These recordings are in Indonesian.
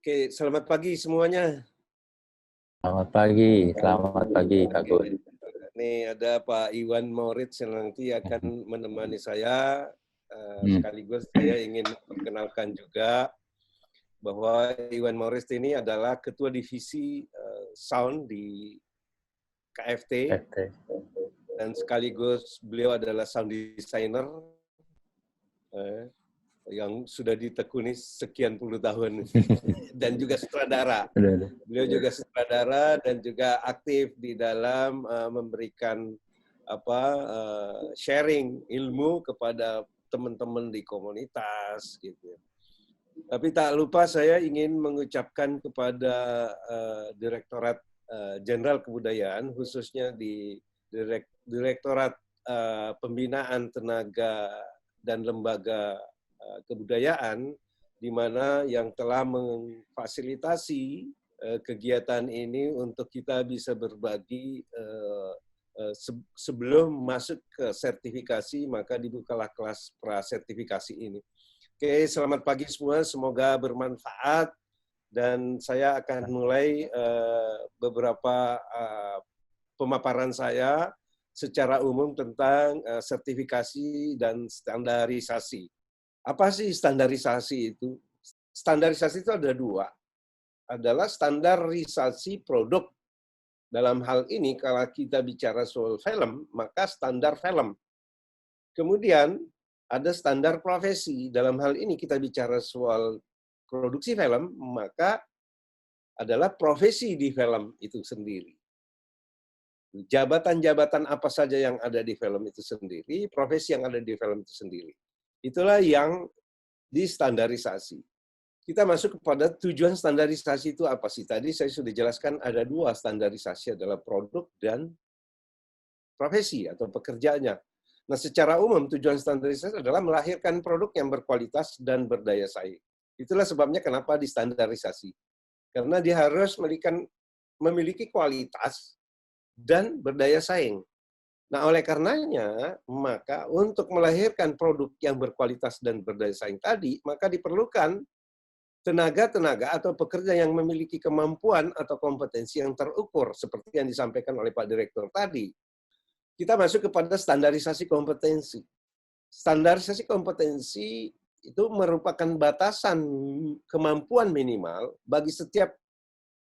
Oke, selamat pagi semuanya. Selamat pagi Kak Oke, Gun. nih ada Pak Iwan Moritz yang nanti akan menemani saya. Hmm. Sekaligus saya ingin memperkenalkan juga bahwa Iwan Moritz ini adalah Ketua Divisi Sound di KFT FT. dan sekaligus beliau adalah sound designer yang sudah ditekuni sekian puluh tahun dan juga sutradara. Udah. Beliau juga sutradara dan juga aktif di dalam memberikan sharing ilmu kepada teman-teman di komunitas gitu. Tapi tak lupa saya ingin mengucapkan kepada Direktorat Jenderal Kebudayaan, khususnya di Direktorat Pembinaan Tenaga dan Lembaga Kebudayaan, di mana yang telah memfasilitasi kegiatan ini untuk kita bisa berbagi sebelum masuk ke sertifikasi, maka dibukalah kelas prasertifikasi ini. Oke, selamat pagi semua, semoga bermanfaat dan saya akan mulai beberapa pemaparan saya secara umum tentang sertifikasi dan standarisasi. Apa sih standarisasi itu? Standarisasi itu ada dua. Adalah standarisasi produk. Dalam hal ini, kalau kita bicara soal film, maka standar film. Kemudian, ada standar profesi. Dalam hal ini, kita bicara soal produksi film, maka adalah profesi di film itu sendiri. Jabatan-jabatan apa saja yang ada di film itu sendiri, profesi yang ada di film itu sendiri. Itulah yang distandarisasi. Kita masuk kepada tujuan standarisasi itu apa sih? Tadi saya sudah jelaskan ada dua standarisasi, adalah produk dan profesi atau pekerjaannya. Nah, secara umum tujuan standarisasi adalah melahirkan produk yang berkualitas dan berdaya saing. Itulah sebabnya kenapa distandarisasi. Karena dia harus memiliki kualitas dan berdaya saing. Nah, oleh karenanya, maka untuk melahirkan produk yang berkualitas dan berdaya saing tadi, maka diperlukan tenaga-tenaga atau pekerja yang memiliki kemampuan atau kompetensi yang terukur, seperti yang disampaikan oleh Pak Direktur tadi. Kita masuk kepada standarisasi kompetensi. Standarisasi kompetensi itu merupakan batasan kemampuan minimal bagi setiap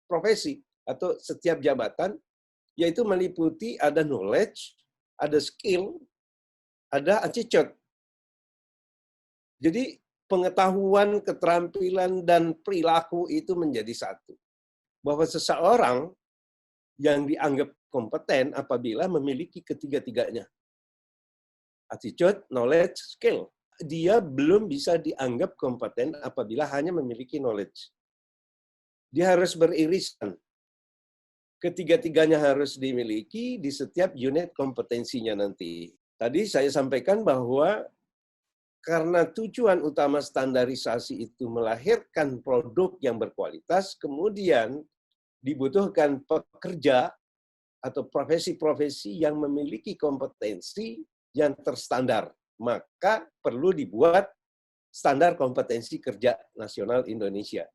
profesi atau setiap jabatan, yaitu meliputi ada knowledge, ada skill, ada attitude. Jadi pengetahuan, keterampilan, dan perilaku itu menjadi satu. Bahwa seseorang yang dianggap kompeten apabila memiliki ketiga-tiganya. Attitude, knowledge, skill. Dia belum bisa dianggap kompeten apabila hanya memiliki knowledge. Dia harus beririsan. Ketiga-tiganya harus dimiliki di setiap unit kompetensinya nanti. Tadi saya sampaikan bahwa karena tujuan utama standarisasi itu melahirkan produk yang berkualitas, kemudian dibutuhkan pekerja atau profesi-profesi yang memiliki kompetensi yang terstandar. Maka perlu dibuat standar kompetensi kerja nasional Indonesia.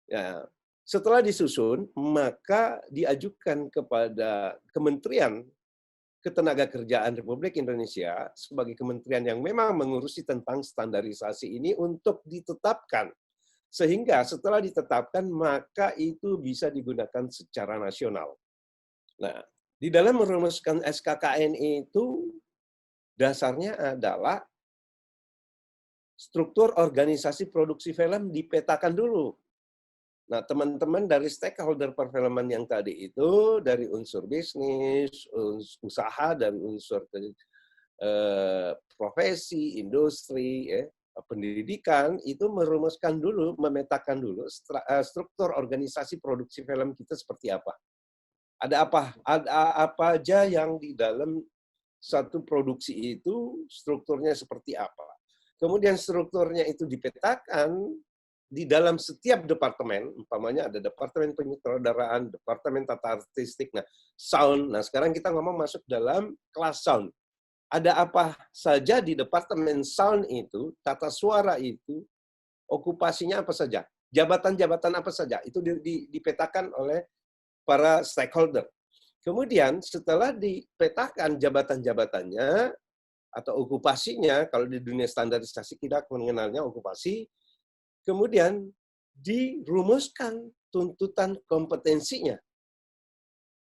Ya, setelah disusun, maka diajukan kepada Kementerian Ketenagakerjaan Republik Indonesia sebagai kementerian yang memang mengurusi tentang standarisasi ini untuk ditetapkan. Sehingga setelah ditetapkan, maka itu bisa digunakan secara nasional. Nah, di dalam merumuskan SKKNI itu, dasarnya adalah struktur organisasi produksi film dipetakan dulu. Nah, teman-teman dari stakeholder perfilman yang tadi itu, dari unsur bisnis, usaha, dari unsur profesi, industri, pendidikan, itu merumuskan dulu, memetakan dulu struktur organisasi produksi film kita seperti apa. Ada apa aja yang di dalam satu produksi itu, strukturnya seperti apa. Kemudian strukturnya itu dipetakan di dalam setiap departemen, umpamanya ada departemen penyutradaraan, departemen tata artistik, nah sound. Nah sekarang kita ngomong masuk dalam kelas sound. Ada apa saja di departemen sound itu, tata suara itu, okupasinya apa saja. jabatan-jabatan apa saja. Itu dipetakan oleh para stakeholder. Kemudian setelah dipetakan jabatan-jabatannya atau okupasinya, kalau di dunia standarisasi kita mengenalnya okupasi, kemudian dirumuskan tuntutan kompetensinya.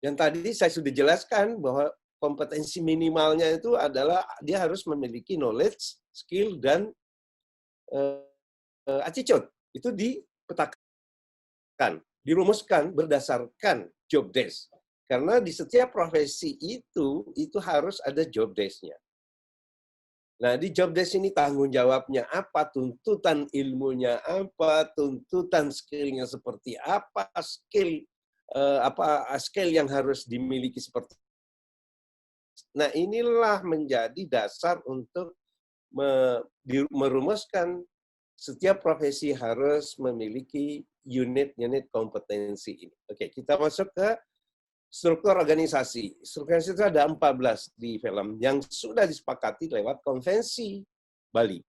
Yang tadi saya sudah jelaskan bahwa kompetensi minimalnya itu adalah dia harus memiliki knowledge, skill, dan attitude. Itu dipetakan, dirumuskan berdasarkan job desk. Karena di setiap profesi itu harus ada job desk-nya. Nah, di job desk ini tanggung jawabnya apa, tuntutan ilmunya apa, tuntutan skillnya seperti apa, skill yang harus dimiliki seperti. Nah, inilah menjadi dasar untuk merumuskan setiap profesi harus memiliki unit-unit kompetensi ini. Oke, kita masuk ke struktur organisasi. Struktur organisasi itu ada 14 di film yang sudah disepakati lewat konvensi Bali.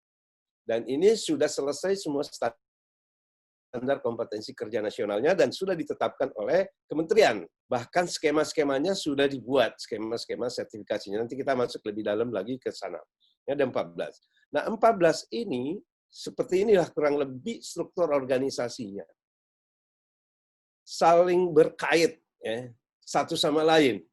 Dan ini sudah selesai semua standar kompetensi kerja nasionalnya dan sudah ditetapkan oleh kementerian. Bahkan skema-skemanya sudah dibuat, skema-skema sertifikasinya. Nanti kita masuk lebih dalam lagi ke sana. Ini ada 14. Nah, 14 ini seperti inilah kurang lebih struktur organisasinya. Saling berkait, ya, satu sama lain.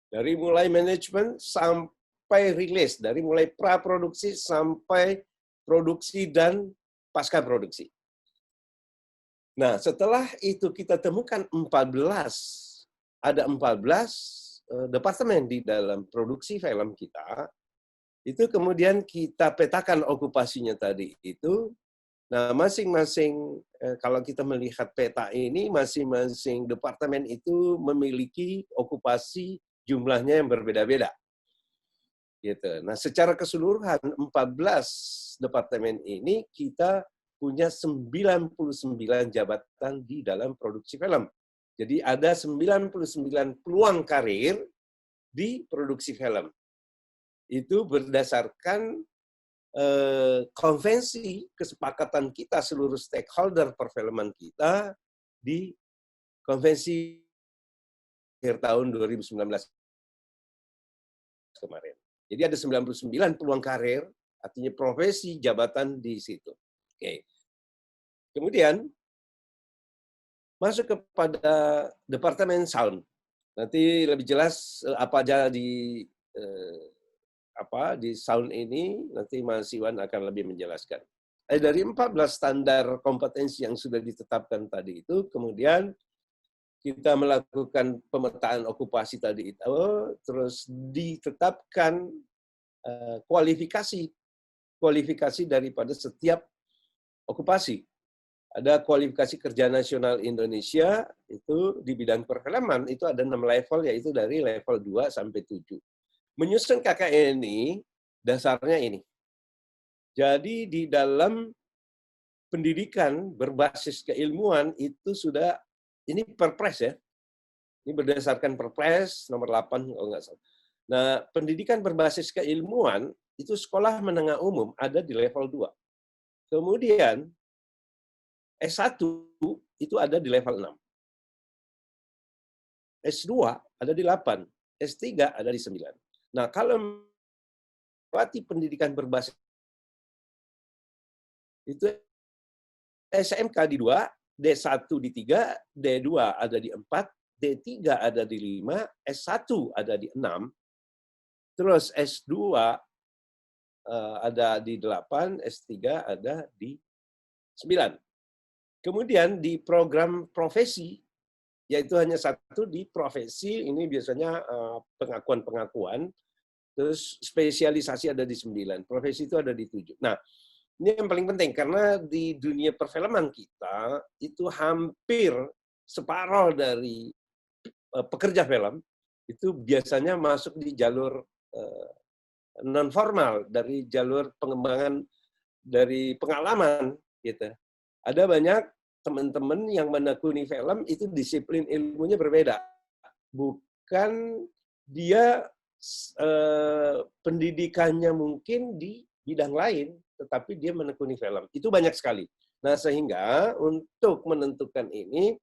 Dari mulai manajemen sampai rilis, dari mulai praproduksi sampai produksi dan pasca produksi. Nah, setelah itu kita temukan ada 14 departemen di dalam produksi film kita. Itu kemudian kita petakan okupasinya tadi itu. Nah, masing-masing kalau kita melihat peta ini, masing-masing departemen itu memiliki okupasi jumlahnya yang berbeda-beda. Gitu. Nah, secara keseluruhan 14 departemen ini kita punya 99 jabatan di dalam produksi film. Jadi ada 99 peluang karir di produksi film. Itu berdasarkan konvensi kesepakatan kita seluruh stakeholder perfilman kita di konvensi akhir tahun 2019 kemarin. Jadi ada 99 peluang karir, artinya profesi, jabatan di situ. Oke. Kemudian masuk kepada Departemen Sound. Nanti lebih jelas apa aja di sound ini, nanti Mas Iwan akan lebih menjelaskan. Dari 14 standar kompetensi yang sudah ditetapkan tadi itu, kemudian kita melakukan pemetaan okupasi tadi itu, terus ditetapkan kualifikasi daripada setiap okupasi. Ada kualifikasi kerja nasional Indonesia, itu di bidang perfilman, itu ada 6 level, yaitu dari level 2 sampai 7. Menyusun KKN ini, dasarnya ini. Jadi di dalam pendidikan berbasis keilmuan itu sudah, ini Perpres ya, ini berdasarkan Perpres nomor 8 kalau nggak salah. Nah, pendidikan berbasis keilmuan itu sekolah menengah umum ada di level 2. Kemudian S1 itu ada di level 6. S2 ada di 8, S3 ada di 9. Nah, kalau melewati pendidikan berbasis itu SMK di 2, D1 di 3, D2 ada di 4, D3 ada di 5, S1 ada di 6, terus S2 ada di 8, S3 ada di 9. Kemudian di program profesi, yaitu hanya satu di profesi, ini biasanya pengakuan-pengakuan, terus spesialisasi ada di 9, profesi itu ada di 7. Nah, ini yang paling penting, karena di dunia perfilman kita, itu hampir separuh dari pekerja film, itu biasanya masuk di jalur non-formal, dari jalur pengembangan, dari pengalaman. Gitu. Ada banyak teman-teman yang menekuni film, itu disiplin ilmunya berbeda. Bukan dia pendidikannya mungkin di bidang lain, tetapi dia menekuni film. Itu banyak sekali. Nah, sehingga untuk menentukan ini,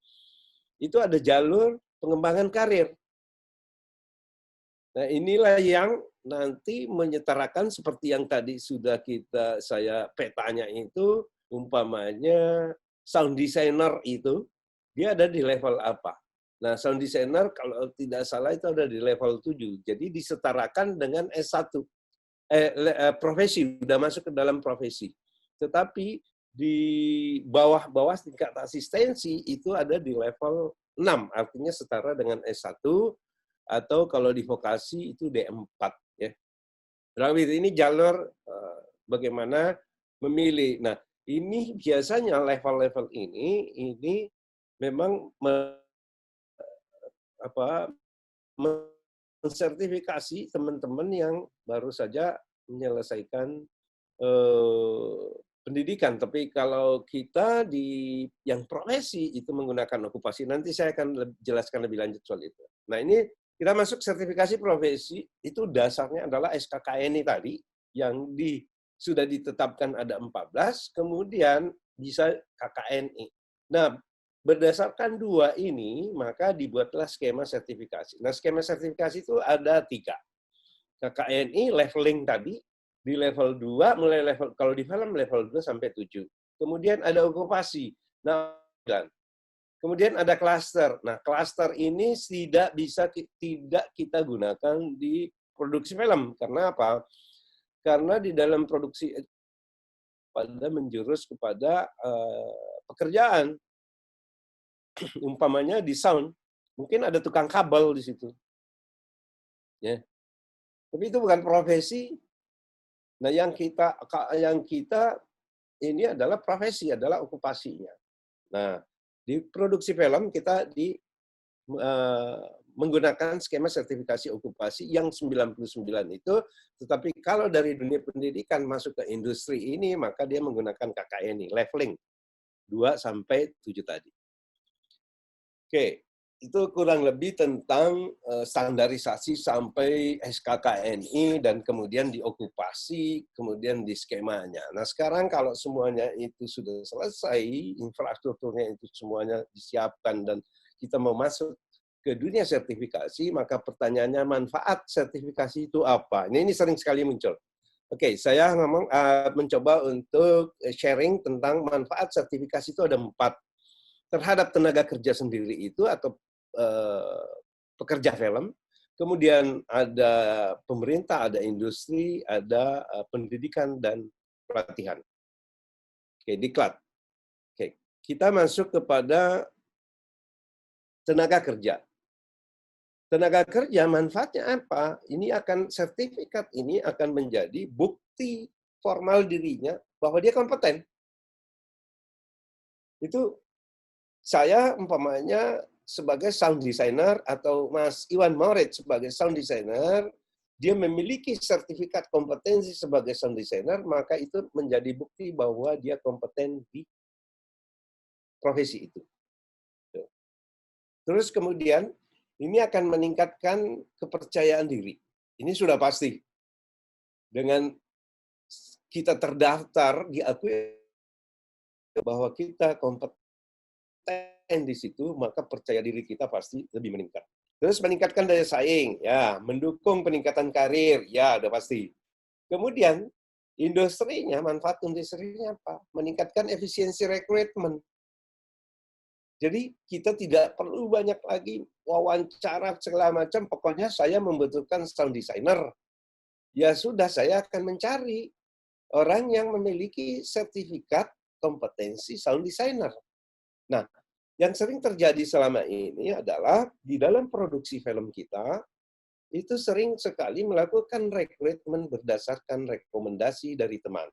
itu ada jalur pengembangan karir. Nah, inilah yang nanti menyetarakan seperti yang tadi sudah saya petanya itu, umpamanya sound designer itu, dia ada di level apa. Nah, sound designer kalau tidak salah itu ada di level 7. Jadi disetarakan dengan S1. Profesi, sudah masuk ke dalam profesi. Tetapi di bawah-bawah tingkat asistensi itu ada di level 6, artinya setara dengan S1, atau kalau di vokasi itu D4 ya. Berarti ini jalur bagaimana memilih. Nah, ini biasanya level-level ini memang mensertifikasi teman-teman yang baru saja menyelesaikan pendidikan. Tapi kalau kita di yang profesi itu menggunakan okupasi, nanti saya akan jelaskan lebih lanjut soal itu. Nah, ini kita masuk sertifikasi profesi, itu dasarnya adalah SKKNI tadi, yang sudah ditetapkan ada 14, kemudian bisa KKNI. Nah, berdasarkan dua ini, maka dibuatlah skema sertifikasi. Nah, skema sertifikasi itu ada 3. KKNI leveling tadi, di level 2, mulai level, kalau di film level 2 sampai 7. Kemudian ada okupasi. Nah, kemudian ada klaster. Nah, klaster ini tidak kita gunakan di produksi film. Karena apa? Karena di dalam produksi pada menjurus kepada pekerjaan. Umpamanya di sound, mungkin ada tukang kabel di situ. Ya. Tapi itu bukan profesi. Nah, yang kita ini adalah profesi, adalah okupasinya. Nah, di produksi film kita menggunakan skema sertifikasi okupasi yang 99 itu, tetapi kalau dari dunia pendidikan masuk ke industri ini, maka dia menggunakan KKNI, leveling 2 sampai 7 tadi. Oke, itu kurang lebih tentang standarisasi sampai SKKNI dan kemudian diokupasi, kemudian di skemanya. Nah, sekarang kalau semuanya itu sudah selesai, infrastrukturnya itu semuanya disiapkan dan kita mau masuk ke dunia sertifikasi, maka pertanyaannya manfaat sertifikasi itu apa? Ini sering sekali muncul. Oke, saya mencoba untuk sharing tentang manfaat sertifikasi itu ada 4. Terhadap tenaga kerja sendiri itu atau pekerja film, kemudian ada pemerintah, ada industri, ada pendidikan dan pelatihan. Oke, diklat. Oke, kita masuk kepada tenaga kerja. Tenaga kerja manfaatnya apa? Ini akan sertifikat ini akan menjadi bukti formal dirinya bahwa dia kompeten. Itu saya umpamanya sebagai sound designer atau Mas Iwan Maurid sebagai sound designer, dia memiliki sertifikat kompetensi sebagai sound designer, maka itu menjadi bukti bahwa dia kompeten di profesi itu. Terus kemudian ini akan meningkatkan kepercayaan diri. Ini sudah pasti. Dengan kita terdaftar, diakui bahwa kita kompeten di situ, maka percaya diri kita pasti lebih meningkat. Terus meningkatkan daya saing, ya, mendukung peningkatan karir, ya, udah pasti. Kemudian industrinya, manfaat industrinya apa? Meningkatkan efisiensi rekrutmen. Jadi kita tidak perlu banyak lagi wawancara segala macam, pokoknya saya membutuhkan sound designer. Ya sudah, saya akan mencari orang yang memiliki sertifikat kompetensi sound designer. Nah, yang sering terjadi selama ini adalah di dalam produksi film kita, itu sering sekali melakukan rekrutmen berdasarkan rekomendasi dari teman.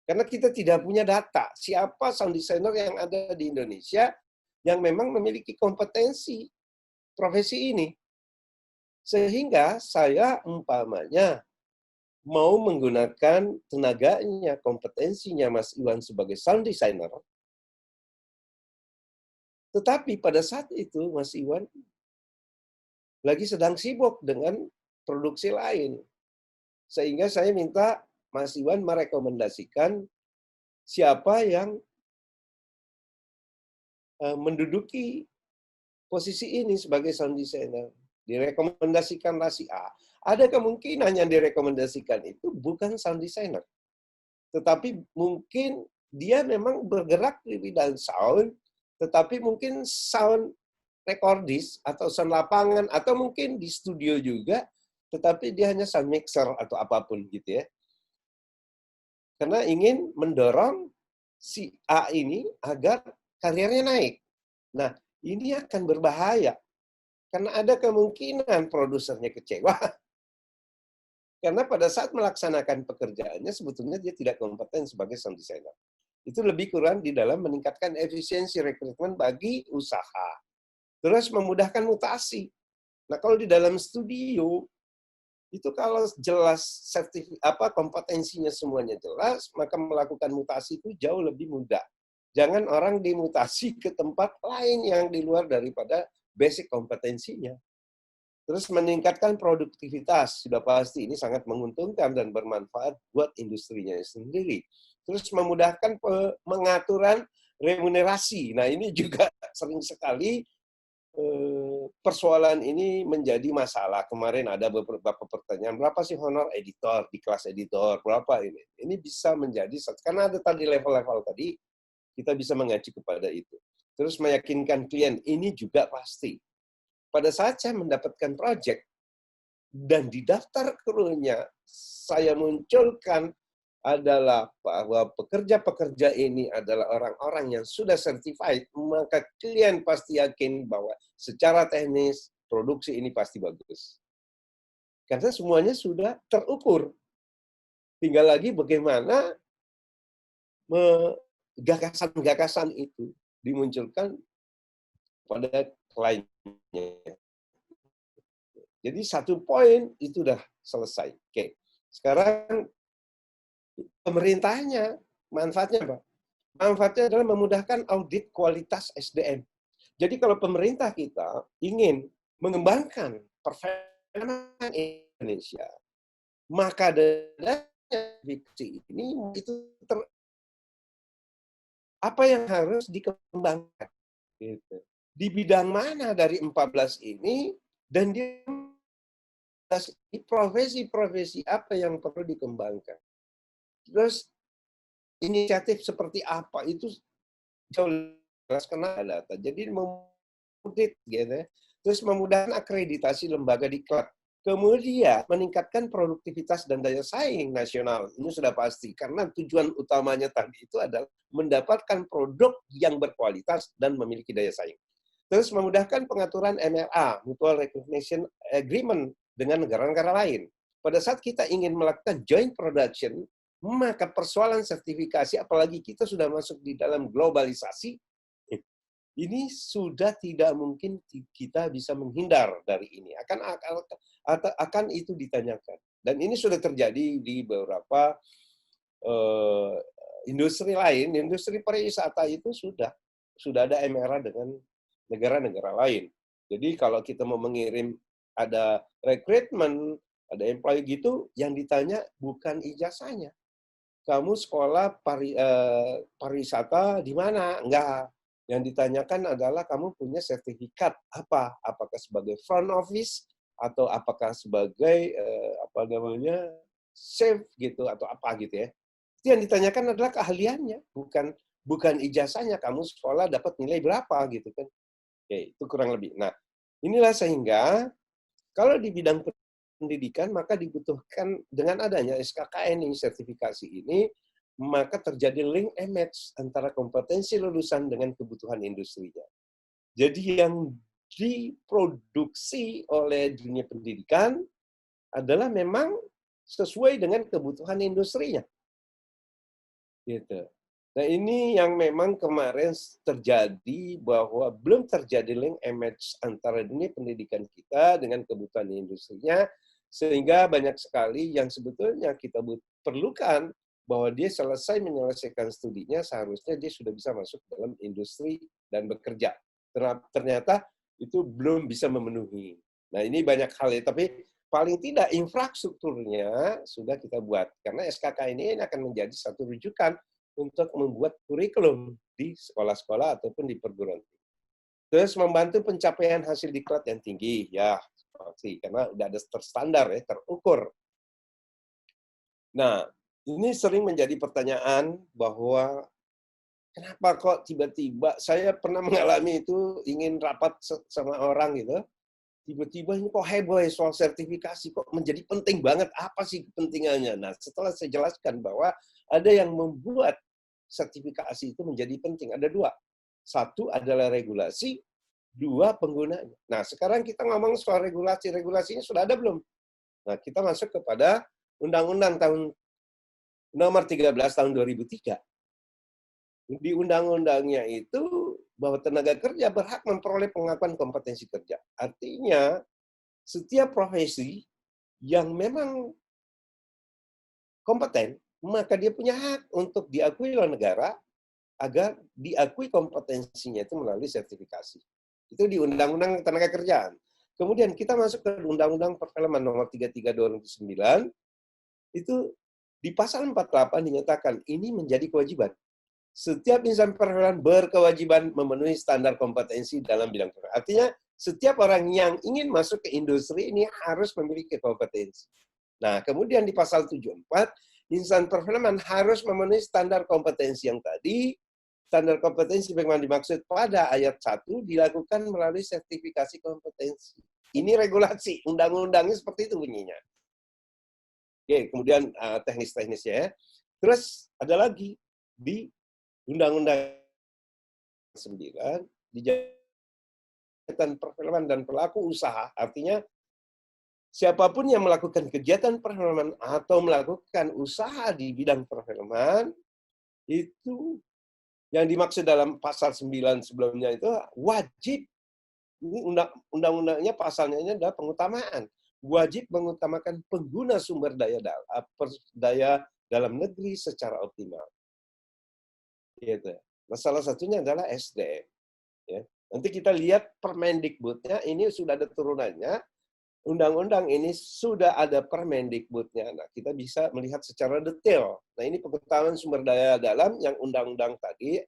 Karena kita tidak punya data, siapa sound designer yang ada di Indonesia yang memang memiliki kompetensi profesi ini. Sehingga saya umpamanya mau menggunakan tenaganya, kompetensinya Mas Iwan sebagai sound designer, tetapi pada saat itu Mas Iwan lagi sedang sibuk dengan produksi lain. Sehingga saya minta Mas Iwan merekomendasikan siapa yang menduduki posisi ini sebagai sound designer, direkomendasikan si A, ada kemungkinan yang direkomendasikan itu bukan sound designer, tetapi mungkin dia memang bergerak di bidang sound, tetapi mungkin sound recordist atau sound lapangan, atau mungkin di studio juga, tetapi dia hanya sound mixer atau apapun gitu ya. Karena ingin mendorong si A ini agar karirnya naik. Nah, ini akan berbahaya. Karena ada kemungkinan produsernya kecewa. Karena pada saat melaksanakan pekerjaannya, sebetulnya dia tidak kompeten sebagai sound designer. Itu lebih kurang di dalam meningkatkan efisiensi rekrutmen bagi usaha. Terus memudahkan mutasi. Nah, kalau di dalam studio, itu kalau jelas kompetensinya semuanya jelas, maka melakukan mutasi itu jauh lebih mudah. Jangan orang dimutasi ke tempat lain yang di luar daripada basic kompetensinya. Terus meningkatkan produktivitas, sudah pasti ini sangat menguntungkan dan bermanfaat buat industrinya sendiri. Terus memudahkan pengaturan remunerasi. Nah, ini juga sering sekali persoalan ini menjadi masalah. Kemarin ada beberapa pertanyaan, berapa sih honor editor di kelas editor, berapa ini? Ini bisa menjadi, karena ada tadi level-level tadi, kita bisa mengacu kepada itu. Terus meyakinkan klien, ini juga pasti. Pada saat saya mendapatkan proyek, dan di daftar krunya, saya munculkan adalah bahwa pekerja-pekerja ini adalah orang-orang yang sudah certified, maka klien pasti yakin bahwa secara teknis produksi ini pasti bagus. Karena semuanya sudah terukur. Tinggal lagi bagaimana gagasan-gagasan itu dimunculkan pada kliennya. Jadi satu poin itu udah selesai. Oke. Sekarang pemerintahnya, manfaatnya apa? Manfaatnya adalah memudahkan audit kualitas SDM. Jadi kalau pemerintah kita ingin mengembangkan perfilman Indonesia, maka dari ini itu apa yang harus dikembangkan? Gitu. Di bidang mana dari 14 ini, dan di profesi-profesi apa yang perlu dikembangkan? Terus inisiatif seperti apa itu jauh jelas kena data. Jadi memudit gitu ya. Terus memudahkan akreditasi lembaga diklat. Kemudian meningkatkan produktivitas dan daya saing nasional. Ini sudah pasti karena tujuan utamanya tadi itu adalah mendapatkan produk yang berkualitas dan memiliki daya saing. Terus memudahkan pengaturan MRA, Mutual Recognition Agreement, dengan negara-negara lain. Pada saat kita ingin melakukan joint production, maka persoalan sertifikasi, apalagi kita sudah masuk di dalam globalisasi, ini sudah tidak mungkin kita bisa menghindar dari ini. Akan itu ditanyakan. Dan ini sudah terjadi di beberapa industri lain. Industri pariwisata itu sudah ada MRA dengan negara-negara lain. Jadi kalau kita mau mengirim, ada rekrutmen, ada employee gitu, yang ditanya bukan ijazahnya. Kamu sekolah pariwisata di mana? Enggak. Yang ditanyakan adalah kamu punya sertifikat apa? Apakah sebagai front office atau apakah sebagai chef gitu atau apa gitu ya. Itu yang ditanyakan adalah keahliannya, bukan ijazahnya. Kamu sekolah dapat nilai berapa gitu kan. Oke, itu kurang lebih. Nah, inilah sehingga kalau di bidang pendidikan, maka dibutuhkan dengan adanya SKKN ini, sertifikasi ini, maka terjadi link and match antara kompetensi lulusan dengan kebutuhan industrinya. Jadi yang diproduksi oleh dunia pendidikan adalah memang sesuai dengan kebutuhan industrinya. Gitu. Nah, ini yang memang kemarin terjadi, bahwa belum terjadi link and match antara dunia pendidikan kita dengan kebutuhan industrinya, sehingga banyak sekali yang sebetulnya kita perlukan bahwa dia selesai menyelesaikan studinya, seharusnya dia sudah bisa masuk dalam industri dan bekerja. Ternyata itu belum bisa memenuhi. Nah, ini banyak hal ya, tapi paling tidak infrastrukturnya sudah kita buat. Karena SKK ini akan menjadi satu rujukan untuk membuat kurikulum di sekolah-sekolah ataupun di perguruan tinggi. Terus membantu pencapaian hasil diklat yang tinggi, ya pasti karena udah ada terstandar ya, terukur. Nah, ini sering menjadi pertanyaan bahwa kenapa kok tiba-tiba saya pernah mengalami itu ingin rapat sama orang gitu, tiba-tiba ini kok heboh ya soal sertifikasi, kok menjadi penting banget, apa sih kepentingannya? Nah, setelah saya jelaskan bahwa ada yang membuat sertifikasi itu menjadi penting, ada dua. Satu adalah regulasi, dua penggunanya. Nah, sekarang kita ngomong soal regulasi. Regulasinya sudah ada belum? Nah, kita masuk kepada Undang-Undang tahun nomor 13 tahun 2003. Di undang-undangnya itu bahwa tenaga kerja berhak memperoleh pengakuan kompetensi kerja. Artinya, setiap profesi yang memang kompeten, maka dia punya hak untuk diakui oleh negara agar diakui kompetensinya itu melalui sertifikasi. Itu di Undang-Undang Tenaga Kerjaan. Kemudian kita masuk ke Undang-Undang Perfilman nomor 33 2009, itu di pasal 48 dinyatakan ini menjadi kewajiban. Setiap insan perfilman berkewajiban memenuhi standar kompetensi dalam bidang perfilman. Artinya, setiap orang yang ingin masuk ke industri ini harus memiliki kompetensi. Nah, kemudian di pasal 74, insan perfilman harus memenuhi standar kompetensi yang tadi. Standar kompetensi bagaimana dimaksud pada ayat 1 dilakukan melalui sertifikasi kompetensi. Ini regulasi, undang-undangnya seperti itu bunyinya. Oke, kemudian teknis-teknisnya ya. Terus ada lagi di Undang-Undang 9 dijadikan perfilman dan pelaku usaha, artinya siapapun yang melakukan kegiatan perfilman atau melakukan usaha di bidang perfilman itu yang dimaksud dalam pasal 9 sebelumnya itu wajib, ini undang-undangnya pasalnya ini adalah pengutamaan. Wajib mengutamakan pengguna sumber daya dalam negeri secara optimal. Gitu. Nah, salah satunya adalah SDM. Ya. Nanti kita lihat Permendikbudnya, ini sudah ada turunannya. Undang-undang ini sudah ada Permendikbudnya. Nah, kita bisa melihat secara detail. Nah, ini pengetahuan sumber daya dalam yang undang-undang tadi,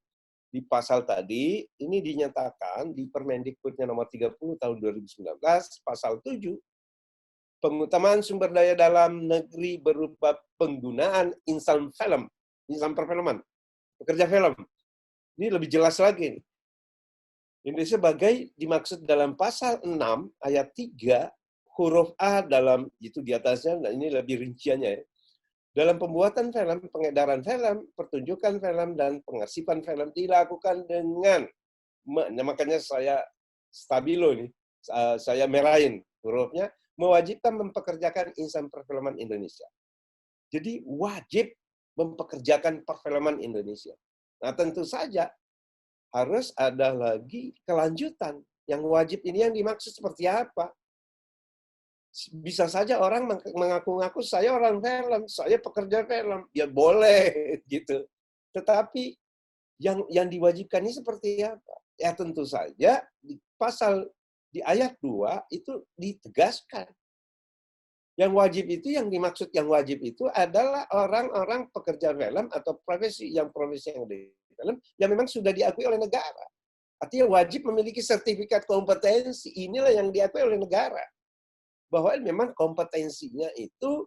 di pasal tadi, ini dinyatakan di Permendikbudnya nomor 30 tahun 2019, pasal 7, pengutamaan sumber daya dalam negeri berupa penggunaan insan film, insan perfilman, pekerja film. Ini lebih jelas lagi. Ini sebagai dimaksud dalam pasal 6 ayat 3 huruf A dalam itu di atasnya, nah ini lebih rinciannya ya. Dalam pembuatan film, pengedaran film, pertunjukan film, dan pengarsipan film dilakukan dengan, makanya saya stabilo nih, saya merahin hurufnya, mewajibkan mempekerjakan insan perfilman Indonesia. Jadi wajib mempekerjakan perfilman Indonesia. Nah tentu saja harus ada lagi kelanjutan. Yang wajib ini yang dimaksud seperti apa? Bisa saja orang mengaku-ngaku saya orang film, saya pekerja film, ya boleh gitu. Tetapi yang diwajibkan ini seperti apa? Ya tentu saja di pasal di ayat 2 itu ditegaskan. Yang wajib itu, yang dimaksud yang wajib itu adalah orang-orang pekerja film atau profesi yang ada di film yang memang sudah diakui oleh negara. Artinya wajib memiliki sertifikat kompetensi. Inilah yang diakui oleh negara. Bahwa memang kompetensinya itu,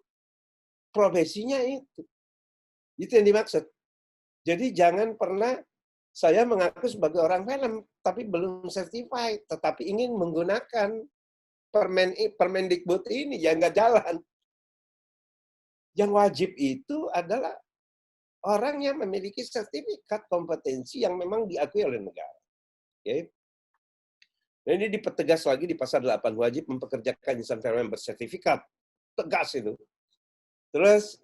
profesinya itu. Itu yang dimaksud. Jadi jangan pernah saya mengaku sebagai orang film, tapi belum certified, tetapi ingin menggunakan Permendikbud ini, ya nggak jalan. Yang wajib itu adalah orang yang memiliki sertifikat kompetensi yang memang diakui oleh negara. Oke. Nah, ini dipertegas lagi di pasal 8, wajib mempekerjakan insan film yang bersertifikat. Tegas itu. Terus,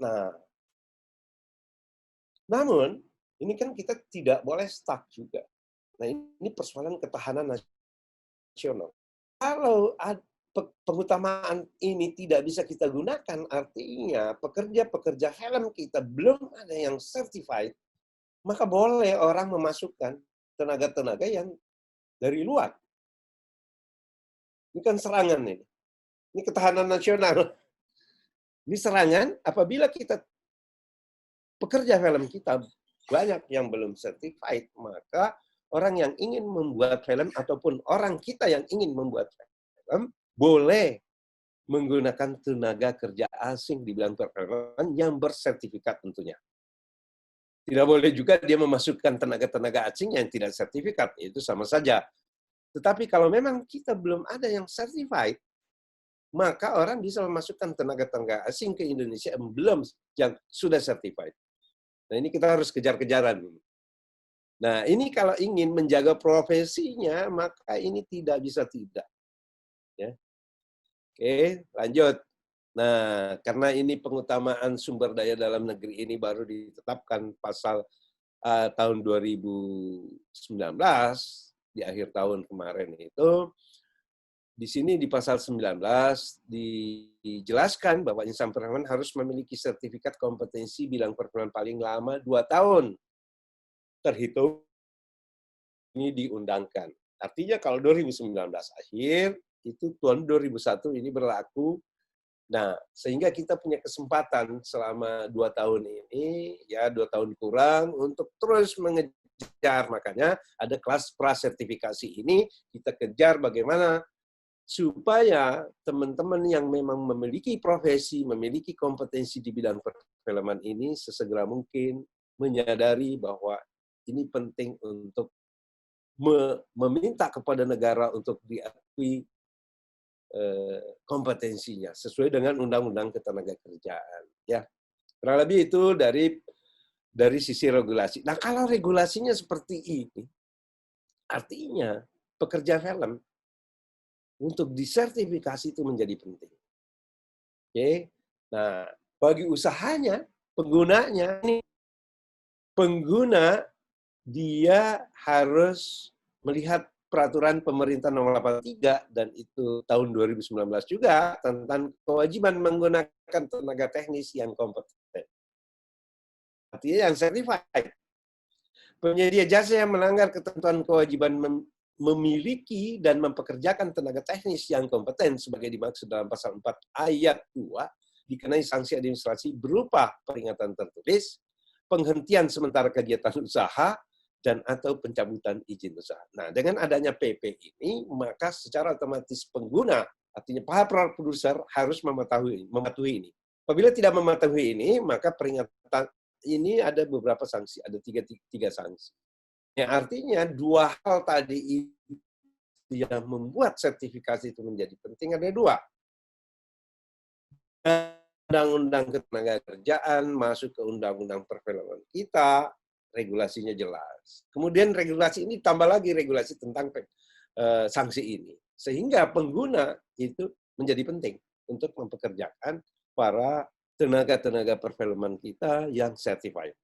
namun, ini kan kita tidak boleh stuck juga. Nah, ini persoalan ketahanan nasional. Kalau pengutamaan ini tidak bisa kita gunakan, artinya pekerja-pekerja film kita belum ada yang certified, maka boleh orang memasukkan tenaga-tenaga yang dari luar. Ini kan serangan ini. Ini ketahanan nasional. Ini serangan apabila kita pekerja film kita banyak yang belum certified, maka orang yang ingin membuat film ataupun orang kita yang ingin membuat film boleh menggunakan tenaga kerja asing di bidang perfilman yang bersertifikat tentunya. Tidak boleh juga dia memasukkan tenaga-tenaga asing yang tidak sertifikat, itu sama saja. Tetapi kalau memang kita belum ada yang certified, maka orang bisa memasukkan tenaga-tenaga asing ke Indonesia yang sudah certified. Nah, ini kita harus kejar-kejaran. Nah, ini kalau ingin menjaga profesinya, maka ini tidak bisa tidak. Ya. Oke, lanjut. Nah, karena ini pengutamaan sumber daya dalam negeri ini baru ditetapkan pasal tahun 2019, di akhir tahun kemarin itu, di sini di pasal 19 dijelaskan bahwa insan perfilman harus memiliki sertifikat kompetensi bidang perfilman paling lama 2 tahun. Terhitung ini diundangkan. Artinya kalau 2019 akhir, itu tahun 2001 ini berlaku. Nah, sehingga kita punya kesempatan selama 2 tahun ini, ya 2 tahun kurang, untuk terus mengejar. Makanya ada kelas prasertifikasi ini, kita kejar bagaimana supaya teman-teman yang memang memiliki profesi, memiliki kompetensi di bidang perfilman ini, sesegera mungkin menyadari bahwa ini penting untuk meminta kepada negara untuk diakui kompetensinya sesuai dengan Undang-Undang Ketenagakerjaan. Ya, kurang lebih itu dari sisi regulasi. Nah, kalau regulasinya seperti ini, artinya pekerja film untuk disertifikasi itu menjadi penting. Oke, nah bagi usahanya, penggunanya ini pengguna dia harus melihat peraturan pemerintah nomor 83 dan itu tahun 2019 juga tentang kewajiban menggunakan tenaga teknis yang kompeten. Artinya yang certified. Penyedia jasa yang melanggar ketentuan kewajiban memiliki dan mempekerjakan tenaga teknis yang kompeten sebagai dimaksud dalam pasal 4 ayat 2 dikenai sanksi administrasi berupa peringatan tertulis, penghentian sementara kegiatan usaha, dan atau pencabutan izin usaha. Nah, dengan adanya PP ini, maka secara otomatis pengguna, artinya para produser harus mematuhi ini. Apabila tidak mematuhi ini, maka peringatan ini ada beberapa sanksi, ada tiga sanksi. Yang artinya dua hal tadi yang membuat sertifikasi itu menjadi penting ada dua. Undang-undang Ketenagakerjaan masuk ke undang-undang perfilman kita, regulasinya jelas. Kemudian regulasi ini tambah lagi regulasi tentang sanksi ini. Sehingga pengguna itu menjadi penting untuk mempekerjakan para tenaga-tenaga perfilman kita yang certified.